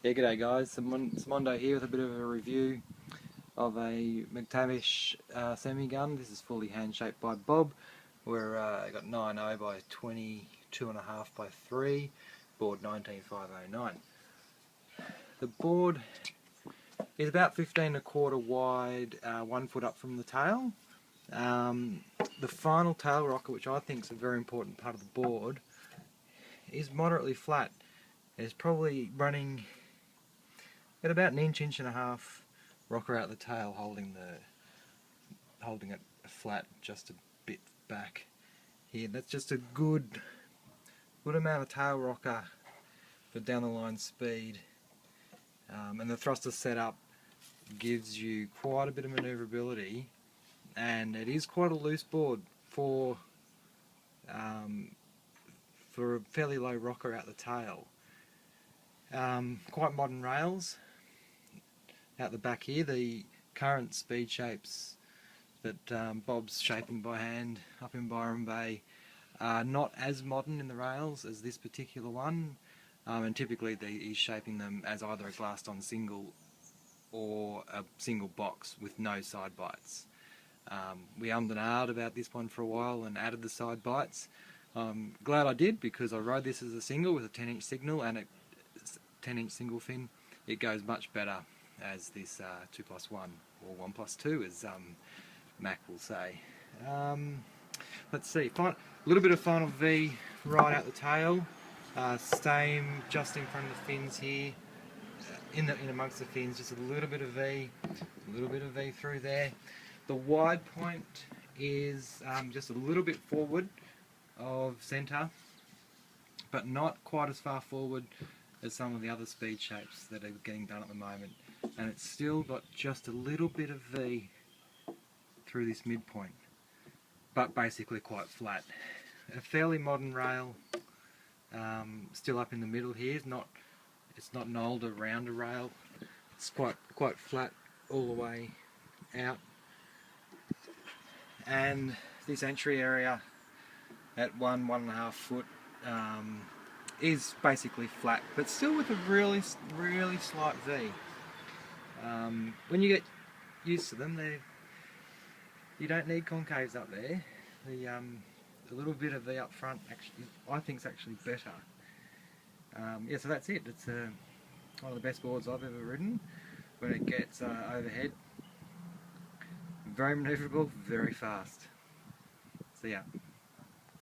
Yeah, g'day guys, Simondo here with a bit of a review of a McTavish semi-gun. This is fully hand-shaped by Bob. I got 9.0 by 22.5 by 3, board 19509. The board is about 15.25 wide, 1 foot up from the tail. The final tail rocker, which I think is a very important part of the board, is moderately flat. It's probably running at about an inch and a half rocker out the tail, holding it flat just a bit back here. That's just a good amount of tail rocker for down the line speed, and the thruster setup gives you quite a bit of manoeuvrability, and it is quite a loose board for a fairly low rocker out the tail. Quite modern rails out the back here. The current speed shapes that Bob's shaping by hand up in Byron Bay are not as modern in the rails as this particular one, and typically he's shaping them as either a glassed on single or a single box with no side bites. We ummed and ahed about this one for a while and added the side bites. I'm glad I did, because I rode this as a single with a 10-inch signal and a 10-inch single fin. It goes much better as this 2+1 or 1+2, as Mac will say. Let's see, a little bit of final V right out the tail, same just in front of the fins here, in amongst the fins, just a little bit of V, through there. The wide point is just a little bit forward of centre, but not quite as far forward as some of the other speed shapes that are getting done at the moment, and it's still got just a little bit of V through this midpoint, but basically quite flat. A fairly modern rail, still up in the middle here. It's not an older, rounder rail. It's quite flat all the way out, and this entry area at 1.5 foot is basically flat, but still with a really slight V. When you get used to them, you don't need concaves up there. The little bit of V up front, actually, I think, is actually better. Yeah, so that's it. It's one of the best boards I've ever ridden. When it gets overhead, very manoeuvrable, very fast. See ya.